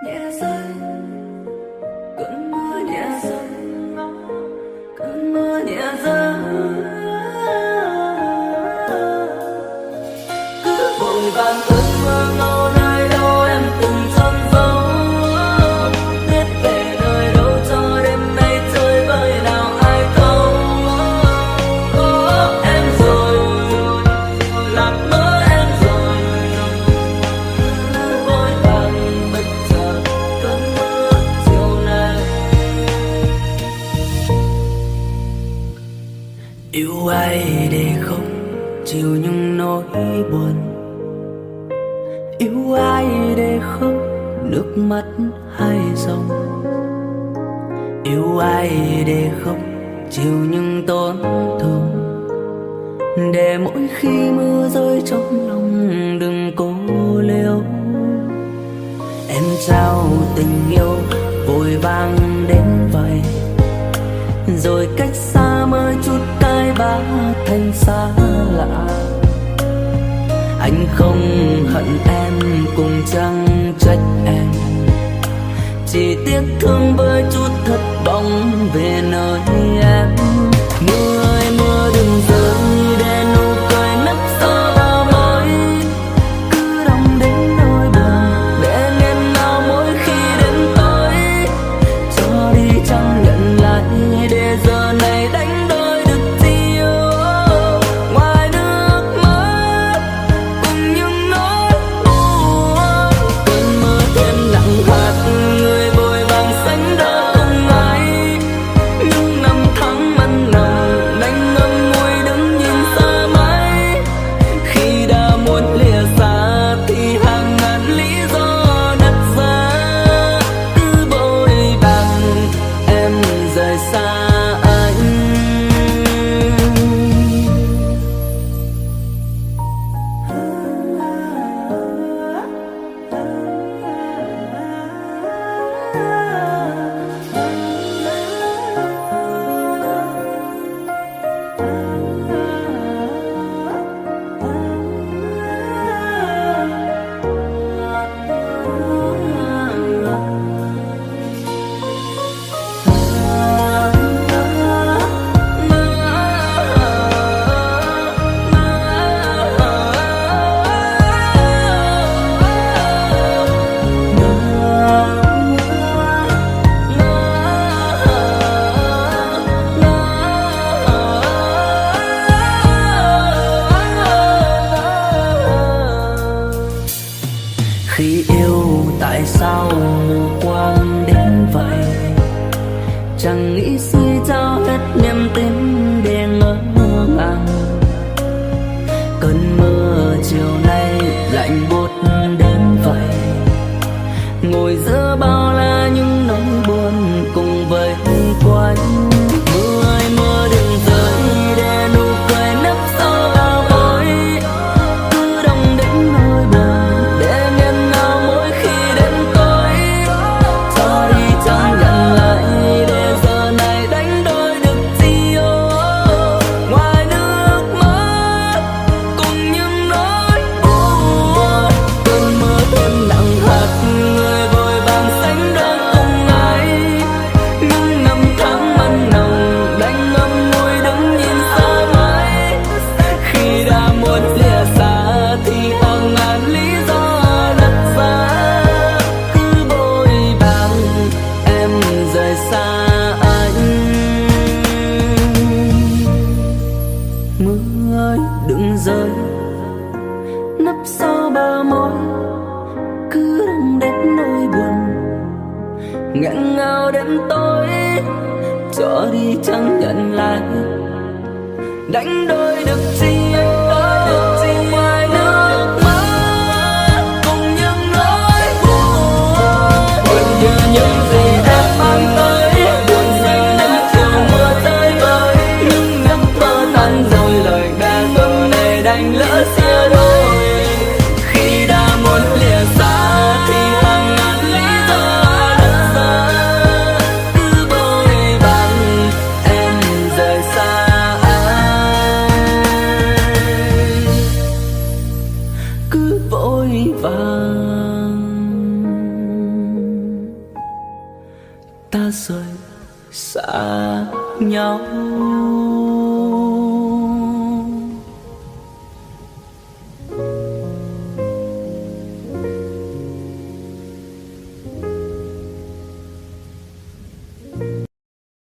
nhẹ rơi, cơn mưa nhẹ rơi, cơn mưa nhẹ rơi. Cứ vội vàng ước mơ ngâu nơi đâu em từng chôn giấu, biết về nơi đâu cho đêm nay chơi vơi nào ai thấu. Có em rồi, làm mơ em rồi, cứ vội vàng bất chợt cơn mưa chiều nay. Yêu ai để không chịu những nỗi buồn, yêu ai để không nước mắt hay dòng, yêu ai để không chịu những tổn thương, để mỗi khi mưa rơi trong lòng đừng cố liêu. Em trao tình yêu vội vàng đến vậy, rồi cách xa mới chút cái bá thành xa lạ. Anh không hận em cũng chẳng trách em, chỉ tiếc thương với chút thất vọng về nơi em. Mưa ơi mưa đừng rơi, để nụ cười nấp sau bao môi cứ đong đến nỗi buồn, để nghẹn ngào mỗi khi đến tối. Cho đi chẳng nhận lại, để giờ này đánh đôi được gì yêu. Ngoài nước mắt cùng những nỗi buồn, cơn mưa thêm nặng hạt, người vội vàng sánh đôi cùng ai. Những năm tháng mặn nồng đành ngậm ngùi đứng nhìn xa mãi. Khi đã muốn lìa xa thì hàng ngàn lý do đặt ra, cứ vội vàng em rời xa anh. Khi yêu tại sao mù quáng đến vậy, chẳng nghĩ suy trao hết niềm tin để ngỡ ngàng. Cơn mưa chiều nay lạnh buốt đến vậy, ngồi giữa bao la những nỗi buồn cùng với quanh. Mưa ơi mưa đừng rơi, để nụ cười nấp sau bao môi cứ đong đến nỗi buồn, để nghẹn ngào mỗi khi đến tối. Cho đi chẳng nhận lại, để giờ này đánh đôi được gì yêu. Ngoài nước mắt cùng những nỗi buồn, cơn mưa thêm nặng hạt, người vội vàng sánh đôi cùng ai. Những năm tháng mặn nồng đành ngậm ngùi đứng nhìn xa mãi. Khi đã muốn lìa xa thì hàng ngàn lý do đặt ra, cứ vội vàng em rời xa anh. Mưa ơi đừng rơi, nấp sau bờ môi cứ đong đến nỗi buồn, nghẹn ngào đến tối. Cho đi chẳng nhận lại, đánh đôi được gì ngoài nước mắt cùng những nỗi buồn. Buồn như những gì em mang tới, buồn xanh đến chiều mưa rơi vơi. Những giấc mơ tan rồi, lời ca giờ này đành lỡ xia đôi. Khi đã muốn lìa xa thì hàng ngàn lý do đặt ra, cứ vội vàng em rời xa anh. Cứ vội vàng ta rời xa nhau.